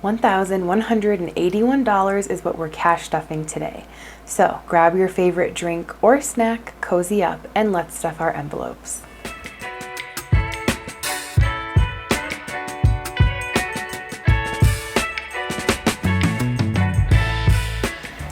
$1,181 is what we're cash stuffing today. So grab your favorite drink or snack, cozy up, and let's stuff our envelopes.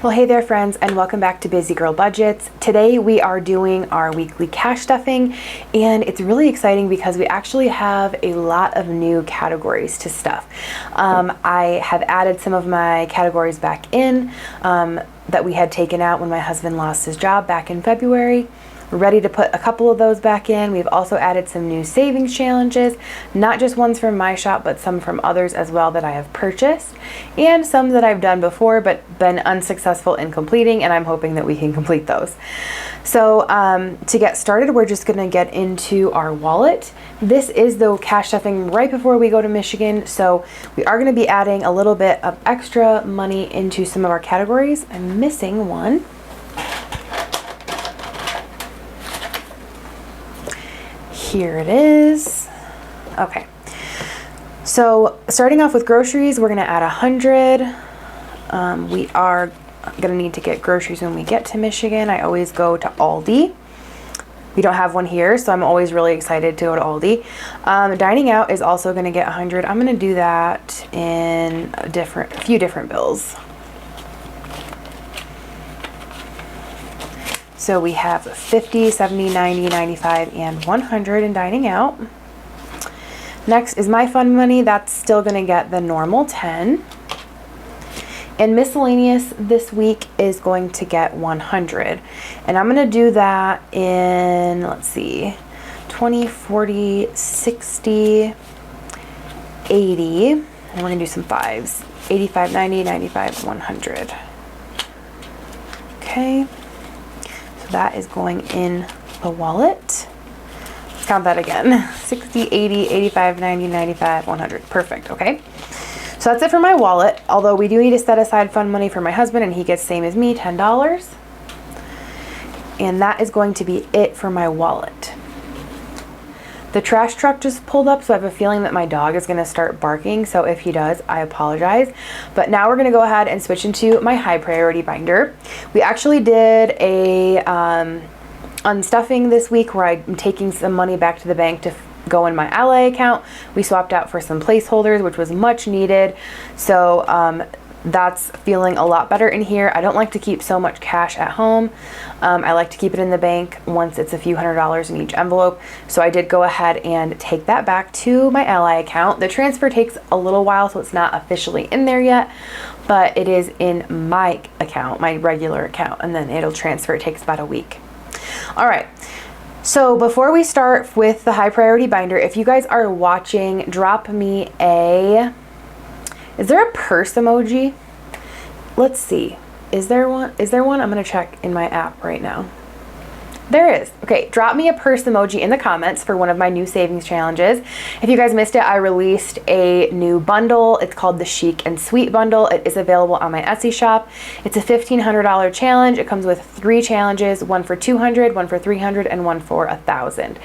Well, hey there friends, and welcome back to Busy Girl Budgets. Today we are doing our weekly cash stuffing, and it's really exciting because we actually have a lot of new categories to stuff. I have added some of my categories back in that we had taken out when my husband lost his job back in February. We're ready to put a couple of those back in. We've also added some new savings challenges, not just ones from my shop, but some from others as well that I have purchased, and some that I've done before but been unsuccessful in completing, and I'm hoping that we can complete those. So to get started, we're just gonna get into our wallet. This is the cash stuffing right before we go to Michigan, so we are gonna be adding a little bit of extra money into some of our categories. I'm missing one. Here it is. Okay, so starting off with groceries, we're gonna add 100. We are gonna need to get groceries when we get to Michigan. I always go to Aldi. We don't have one here, so I'm always really excited to go to Aldi. Dining out is also gonna get 100. I'm gonna do that in a few different bills. So we have 50, 70, 90, 95, and 100 in dining out. Next is my fun money. That's still gonna get the normal 10. And miscellaneous this week is going to get 100. And I'm gonna do that in, let's see, 20, 40, 60, 80. And we're gonna do some fives. 85, 90, 95, 100. Okay. That is going in the wallet. Let's count that again. 60, 80, 85, 90, 95, 100. Perfect, okay? So that's it for my wallet, although we do need to set aside fun money for my husband, and he gets same as me, $10. And that is going to be it for my wallet. The trash truck just pulled up, so I have a feeling that my dog is gonna start barking, so if he does, I apologize. But now we're gonna go ahead and switch into my high priority binder. We actually did a unstuffing this week where I'm taking some money back to the bank to go in my Ally account. We swapped out for some placeholders, which was much needed. So that's feeling a lot better in here. I don't like to keep so much cash at home. I like to keep it in the bank once it's a few $100s in each envelope. So I did go ahead and take that back to my Ally account. The transfer takes a little while, so it's not officially in there yet, but it is in my account, my regular account, and then it'll transfer. It takes about a week. All right. So before we start with the high priority binder, if you guys are watching, drop me a... Is there a purse emoji? Let's see. Is there one? Is there one? I'm gonna check in my app right now. There is. Okay, drop me a purse emoji in the comments for one of my new savings challenges. If you guys missed it, I released a new bundle. It's called the Chic and Sweet bundle. It is available on my Etsy shop. It's a $1,500 challenge. It comes with 3 challenges, one for 200, one for 300, and one for 1,000.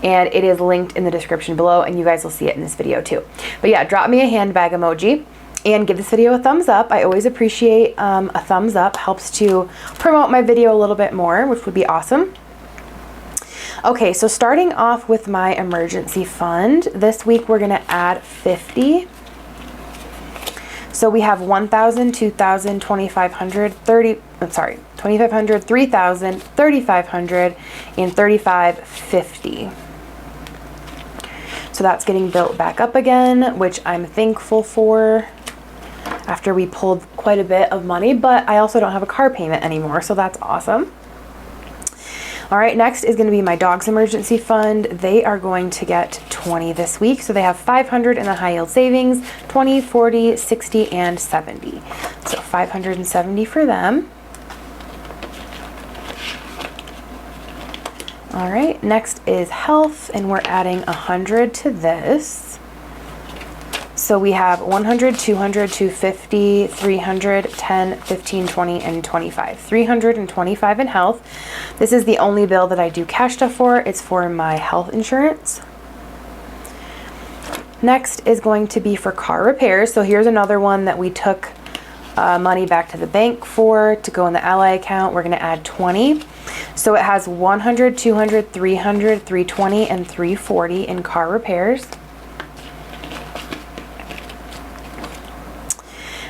And it is linked in the description below, and you guys will see it in this video too. But yeah, drop me a handbag emoji. And give this video a thumbs up. I always appreciate a thumbs up. Helps to promote my video a little bit more, which would be awesome. Okay, so starting off with my emergency fund, this week we're gonna add 50. So we have 1,000, 2,000, 2,500, 30, I'm sorry, 2,500, 3,000, 3,500, and 3,550. So that's getting built back up again, which I'm thankful for after we pulled quite a bit of money, but I also don't have a car payment anymore, so that's awesome. All right, next is going to be my dog's emergency fund. They are going to get 20 this week, so they have 500 in the high yield savings, 20, 40, 60, and 70. So 570 for them. All right, next is health, and we're adding 100 to this. So we have 100, 200, 250, 300, 10, 15, 20, and 25. 325 in health. This is the only bill that I do cash stuff for. It's for my health insurance. Next is going to be for car repairs. So here's another one that we took money back to the bank for to go in the Ally account. We're going to add 20. So it has 100, 200, 300, 320, and 340 in car repairs.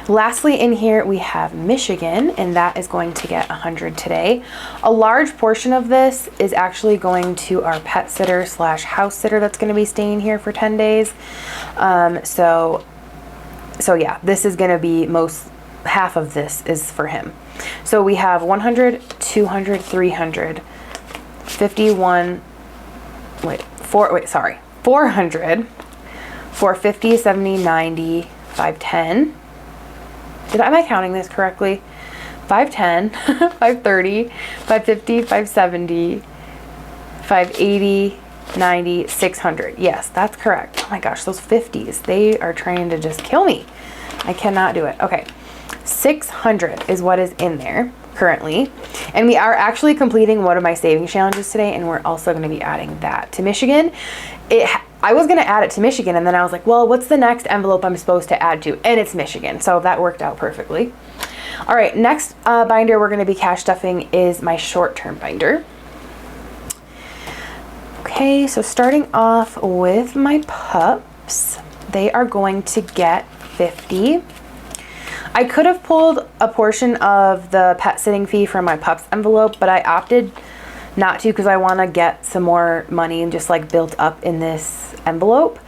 Lastly, in here we have Michigan, and that is going to get 100 today. A large portion of this is actually going to our pet sitter slash house sitter that's going to be staying here for 10 days. So yeah, this is going to be half of this is for him. So we have 100, 200, 300, 400, 450, 70, 90, 510. Am I counting this correctly? 510, 530, 550, 570, 580, 90, 600. Yes, that's correct. Oh my gosh, those 50s, they are trying to just kill me. I cannot do it. Okay, 600 is what is in there currently. And we are actually completing one of my savings challenges today, and we're also going to be adding that to Michigan. I was going to add it to Michigan, and then I was like, well, what's the next envelope I'm supposed to add to? And it's Michigan. So that worked out perfectly. All right, next binder we're going to be cash stuffing is my short-term binder. Okay, so starting off with my pups, they are going to get 50. I could have pulled a portion of the pet sitting fee from my pups envelope, but I opted not to because I want to get some more money and just like built up in this envelope.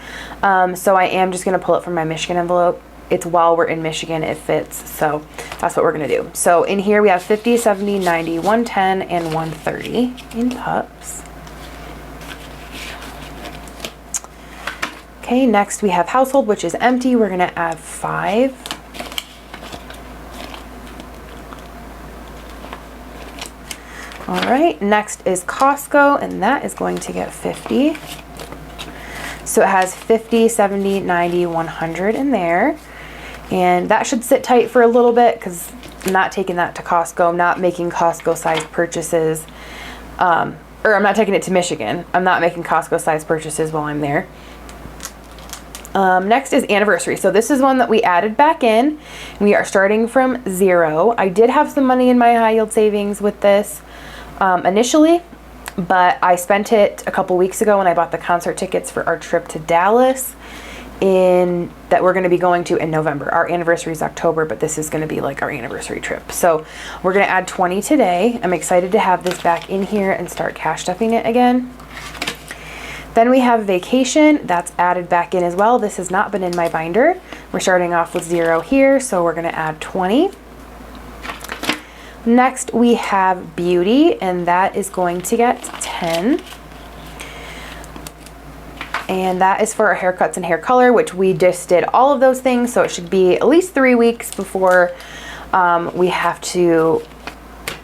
So I am just going to pull it from my Michigan envelope. It's while we're in Michigan, it fits. So that's what we're going to do. So in here we have 50, 70, 90, 110, and 130 in pups. Okay, next we have household, which is empty. We're going to add 5. All right, next is Costco, and that is going to get 50. So it has 50, 70, 90, 100 in there. And that should sit tight for a little bit because I'm not taking that to Costco. I'm not making Costco size purchases. Or I'm not taking it to Michigan. I'm not making Costco size purchases while I'm there. Next is anniversary. So this is one that we added back in. We are starting from 0. I did have some money in my high yield savings with this initially, but I spent it a couple weeks ago when I bought the concert tickets for our trip to Dallas that we're going to be going to in November. Our anniversary is October, but this is going to be like our anniversary trip. So we're going to add 20 today. I'm excited to have this back in here and start cash stuffing it again. Then we have vacation. That's added back in as well. This has not been in my binder. We're starting off with 0 here, so we're going to add 20. Next we have beauty, and that is going to get 10. And that is for our haircuts and hair color, which we just did all of those things. So it should be at least 3 weeks before we have to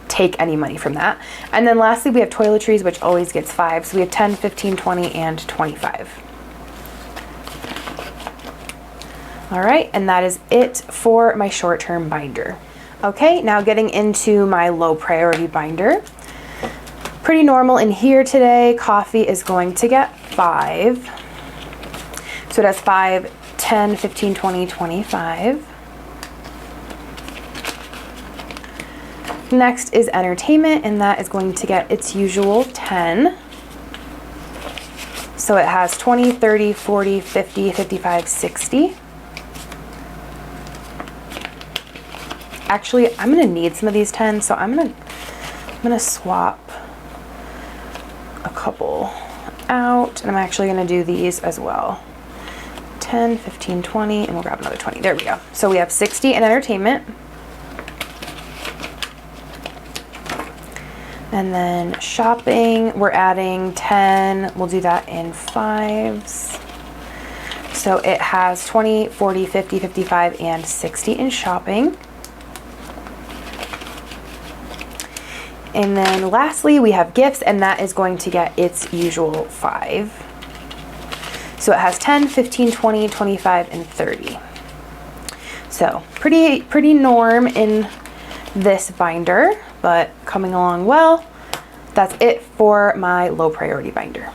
take any money from that. And then lastly, we have toiletries, which always gets 5. So we have 10, 15, 20, and 25. All right, and that is it for my short-term binder. Okay, now getting into my low priority binder. Pretty normal in here today. Coffee is going to get 5. So it has 5, 10, 15, 20, 25. Next is entertainment, and that is going to get its usual 10. So it has 20, 30, 40, 50, 55, 60. Actually, I'm gonna need some of these 10, so I'm gonna swap a couple out, and I'm actually gonna do these as well. 10, 15, 20, and we'll grab another 20. There we go. So we have 60 in entertainment. And then shopping, we're adding 10. We'll do that in 5s. So it has 20, 40, 50, 55, and 60 in shopping. And then lastly, we have gifts, and that is going to get its usual 5. So it has 10, 15, 20, 25, and 30. So pretty norm in this binder, but coming along well. That's it for my low priority binder.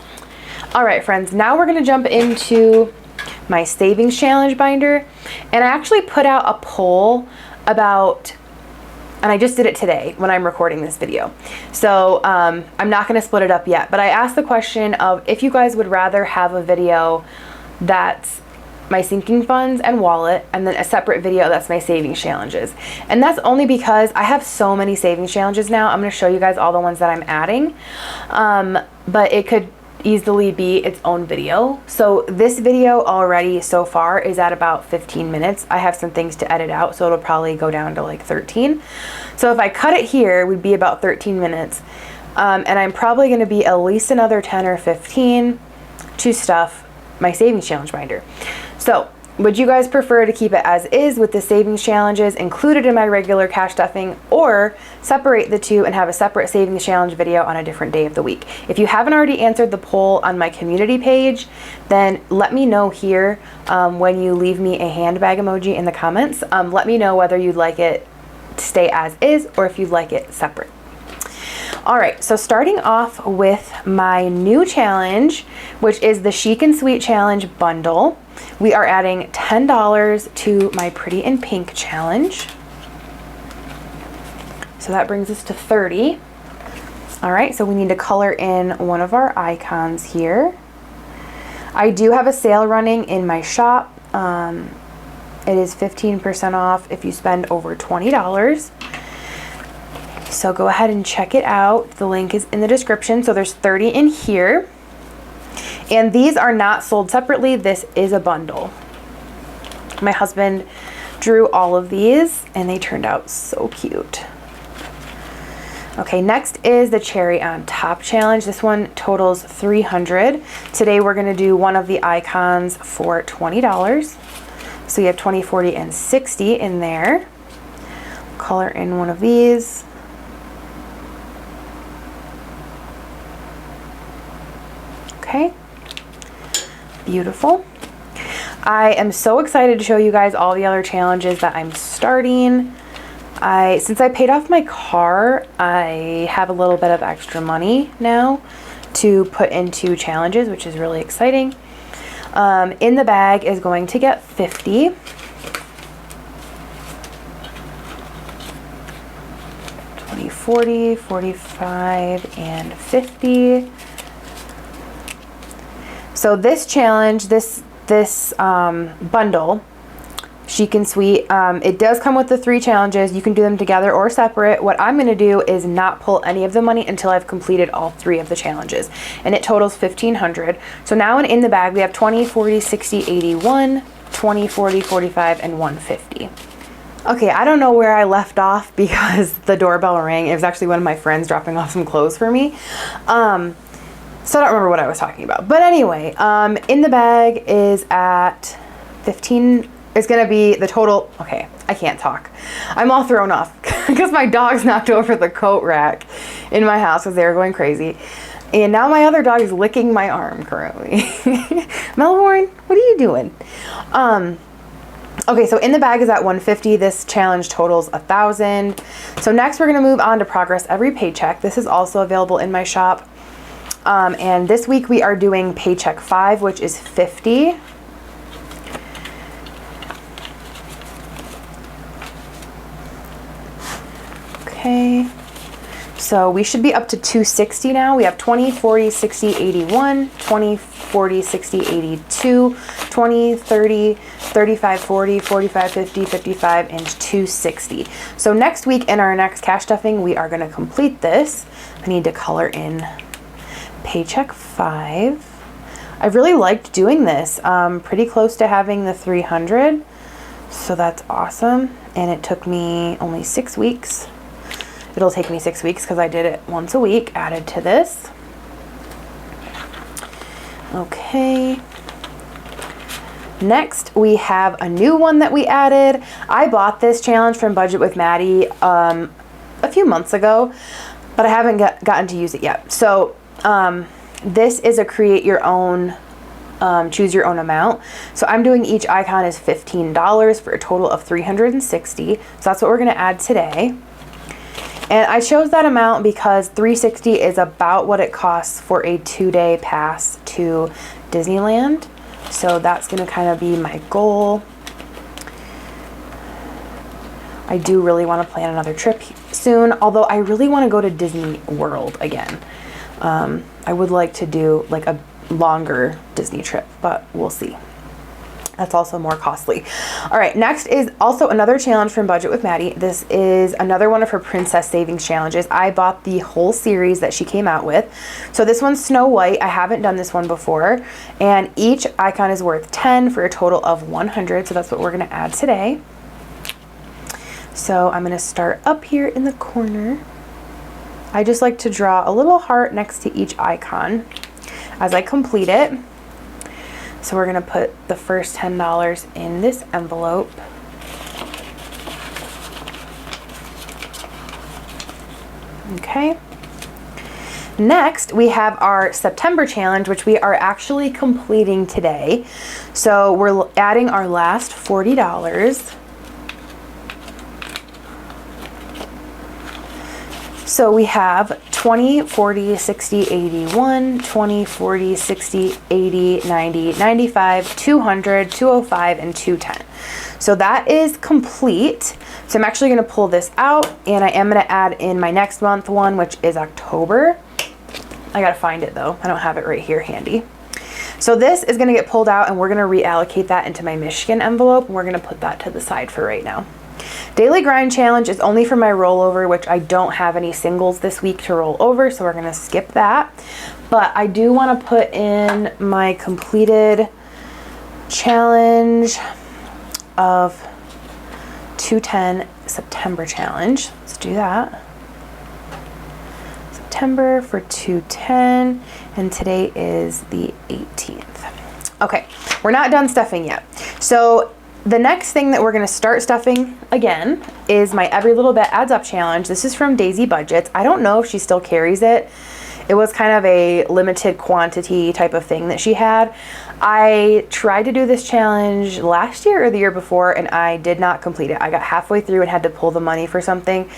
All right, friends, now we're gonna jump into my savings challenge binder. And I actually put out a poll about, and I just did it today when I'm recording this video. So I'm not gonna split it up yet, but I asked the question of if you guys would rather have a video that's my sinking funds and wallet, and then a separate video that's my savings challenges. And that's only because I have so many savings challenges now. I'm gonna show you guys all the ones that I'm adding, but it could easily be its own video. So this video already so far is at about 15 minutes. I have some things to edit out, so it'll probably go down to like 13. So if I cut it here, it would be about 13 minutes. And I'm probably gonna be at least another 10 or 15 to stuff my savings challenge binder. So would you guys prefer to keep it as is with the savings challenges included in my regular cash stuffing, or separate the two and have a separate savings challenge video on a different day of the week? If you haven't already answered the poll on my community page, then let me know here when you leave me a handbag emoji in the comments. Let me know whether you'd like it to stay as is or if you'd like it separate. All right, so starting off with my new challenge, which is the Chic and Sweet Challenge bundle. We are adding $10 to my Pretty in Pink challenge. So that brings us to 30. All right, so we need to color in one of our icons here. I do have a sale running in my shop. It is 15% off if you spend over $20. So go ahead and check it out. The link is in the description. So there's 30 in here. And these are not sold separately. This is a bundle. My husband drew all of these and they turned out so cute. Okay, next is the Cherry on Top challenge. This one totals $300. Today we're gonna do one of the icons for $20. So you have 20, 40, and 60 in there. Color in one of these. Okay, beautiful. I am so excited to show you guys all the other challenges that I'm starting. Since I paid off my car, I have a little bit of extra money now to put into challenges, which is really exciting. In the bag is going to get 50. $20, $40, $45, and $50. So this challenge, this bundle, Chic and Sweet, it does come with the 3 challenges. You can do them together or separate. What I'm gonna do is not pull any of the money until I've completed all 3 of the challenges. And it totals $1,500. So now in the bag, we have 20, 40, 60, 81, 20, 40, 45, and 150. Okay, I don't know where I left off because the doorbell rang. It was actually one of my friends dropping off some clothes for me. So I don't remember what I was talking about. But anyway, in the bag is at 15. It's gonna be the total. Okay, I can't talk. I'm all thrown off because my dogs knocked over the coat rack in my house because they were going crazy. And now my other dog is licking my arm currently. Melbourne, what are you doing? Okay, so in the bag is at 150. This challenge totals 1,000. So next we're gonna move on to Progress Every Paycheck. This is also available in my shop. And this week we are doing Paycheck 5, which is 50. Okay, so we should be up to 260 now. We have 20, 40, 60, 81, 20, 40, 60, 82, 20, 30, 35, 40, 45, 50, 55, and 260. So next week in our next cash stuffing, we are gonna complete this. I need to color in Paycheck 5. I really liked doing this. Pretty close to having the 300, so that's awesome. And it took me only 6 weeks. It'll take me 6 weeks because I did it once a week, added to this. Okay. Next, we have a new one that we added. I bought this challenge from Budget with Maddie a few months ago, but I haven't gotten to use it yet. So this is a create your own, choose your own amount. So I'm doing each icon is $15 for a total of 360. So that's what we're gonna add today. And I chose that amount because 360 is about what it costs for a 2-day pass to Disneyland. So that's going to kind of be my goal. I do really want to plan another trip soon, although I really want to go to Disney World again. I would like to do like a longer Disney trip, but we'll see. That's also more costly. All right, next is also another challenge from Budget with Maddie. This is another one of her Princess Savings challenges. I bought the whole series that she came out with. So this one's Snow White. I haven't done this one before. And each icon is worth 10 for a total of 100. So that's what we're gonna add today. So I'm gonna start up here in the corner. I just like to draw a little heart next to each icon as I complete it. So we're gonna put the first $10 in this envelope. Okay. Next, we have our September challenge, which we are actually completing today. So we're adding our last $40. So we have 20, 40, 60, 81, 20, 40, 60, 80, 90, 95, 200, 205, and 210. So that is complete. So I'm actually going to pull this out, and I am going to add in my next month one, which is October. I got to find it though. I don't have it right here handy. So this is going to get pulled out, and we're going to reallocate that into my Michigan envelope, and we're going to put that to the side for right now. Daily Grind Challenge is only for my rollover, which I don't have any singles this week to roll over, so we're going to skip that. But I do want to put in my completed challenge of 210 September challenge. Let's do that. September for 210, and today is the 18th. Okay, we're not done stuffing yet. So the next thing that we're going to start stuffing again is my Every Little Bit Adds Up challenge. This is from Daisy Budgets. I don't know if she still carries it. It was kind of a limited quantity type of thing that she had. I tried to do this challenge last year or the year before, and I did not complete it. I got halfway through and had to pull the money for something.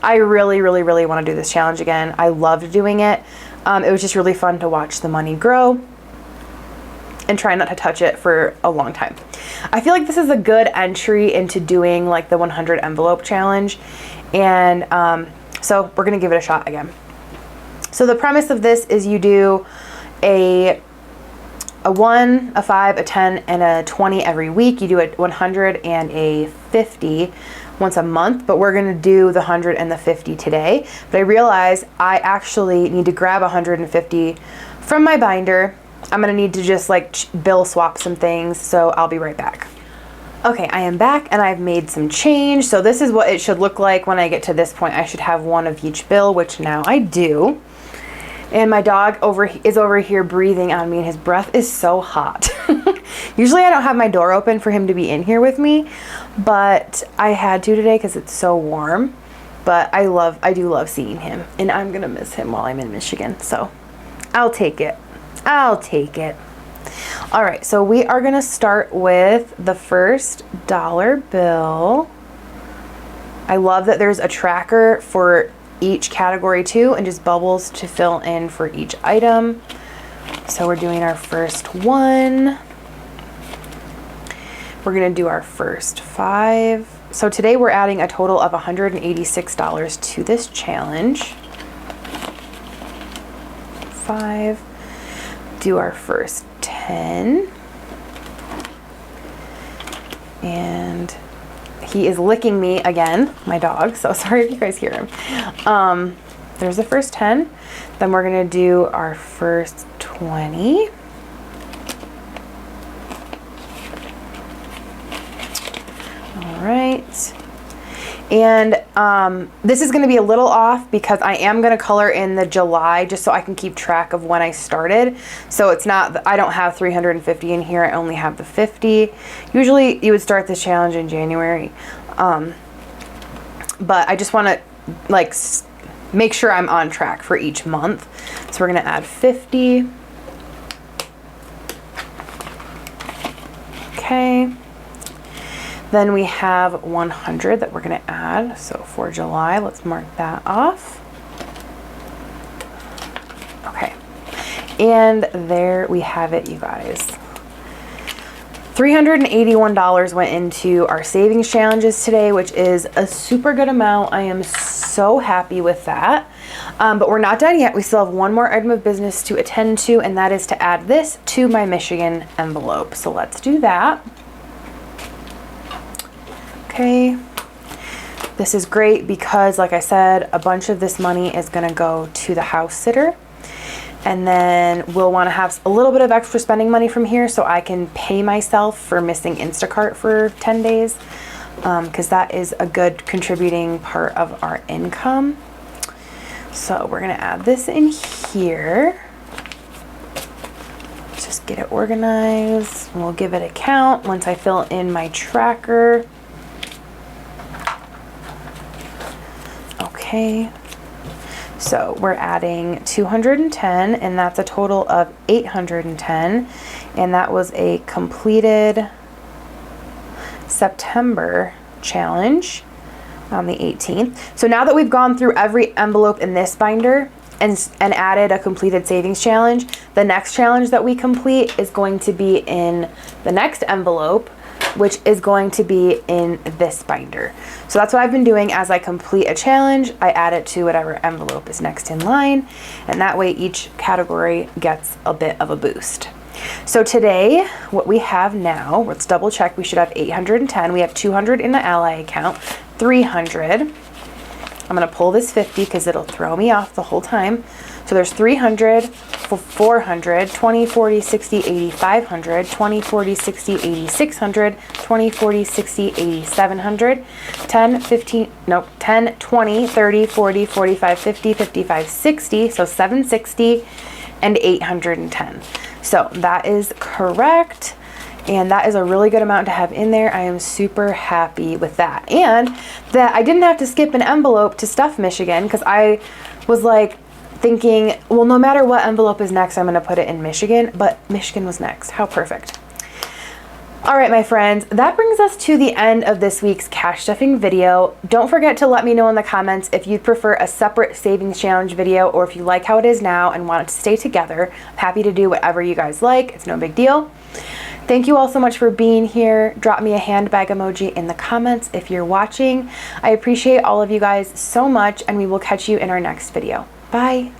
I really, really, really want to do this challenge again. I loved doing it. It was just really fun to watch the money grow and try not to touch it for a long time. I feel like this is a good entry into doing like the 100 envelope challenge. And so we're gonna give it a shot again. So the premise of this is you do a 1, a 5, a 10, and a 20 every week. You do a 100 and a 50 once a month, but we're gonna do the 100 and the 50 today. But I realize I actually need to grab 150 from my binder. I'm gonna need to just like bill swap some things, so I'll be right back. Okay, I am back and I've made some change. So this is what it should look like when I get to this point. I should have one of each bill, which now I do. And my dog is over here breathing on me, and his breath is so hot. Usually I don't have my door open for him to be in here with me, but I had to today because it's so warm. But I do love seeing him, and I'm gonna miss him while I'm in Michigan, so I'll take it. I'll take it. All right, so we are gonna start with the first dollar bill. I love that there's a tracker for each category too, and just bubbles to fill in for each item. So we're doing our first one. We're gonna do our first 5. So today we're adding a total of $186 to this challenge. 5. Do our first 10. And he is licking me again, my dog, so sorry if you guys hear him. There's the first 10. Then we're gonna do our first 20. All right. And this is going to be a little off because I am going to color in the July just so I can keep track of when I started. So it's not, I don't have 350 in here. I only have the 50. Usually you would start this challenge in January. But I just want to like make sure I'm on track for each month. So we're going to add 50. Okay. Then we have 100 that we're going to add. So for July, let's mark that off. Okay. And there we have it, you guys. $381 went into our savings challenges today, which is a super good amount. I am so happy with that. But we're not done yet. We still have one more item of business to attend to, and that is to add this to my Michigan envelope. So let's do that. Okay. This is great because, like I said, a bunch of this money is going to go to the house sitter. And then we'll want to have a little bit of extra spending money from here so I can pay myself for missing Instacart for 10 days. Because that is a good contributing part of our income. So we're going to add this in here. Just get it organized. And we'll give it a count once I fill in my tracker. Okay. So we're adding 210, and that's a total of 810, and that was a completed September challenge on the 18th. So now that we've gone through every envelope in this binder and added a completed savings challenge, the next challenge that we complete is going to be in the next envelope, which is going to be in this binder. So that's what I've been doing. As I complete a challenge, I add it to whatever envelope is next in line, and that way each category gets a bit of a boost. So today, what we have now, let's double check, we should have 810. We have 200 in the Ally account, 300. I'm gonna pull this 50 because it'll throw me off the whole time. So there's 300, 400, 20, 40, 60, 80, 500, 20, 40, 60, 80, 600, 20, 40, 60, 80, 700, 10, 15, nope, 10, 20, 30, 40, 45, 50, 55, 60, so 760 and 810. So that is correct. And that is a really good amount to have in there. I am super happy with that. And that I didn't have to skip an envelope to stuff Michigan, because I was like thinking, well, no matter what envelope is next, I'm going to put it in Michigan. But Michigan was next. How perfect. All right, my friends, that brings us to the end of this week's cash stuffing video. Don't forget to let me know in the comments if you'd prefer a separate savings challenge video, or if you like how it is now and want it to stay together. I'm happy to do whatever you guys like. It's no big deal. Thank you all so much for being here. Drop me a handbag emoji in the comments if you're watching. I appreciate all of you guys so much, and we will catch you in our next video. Bye.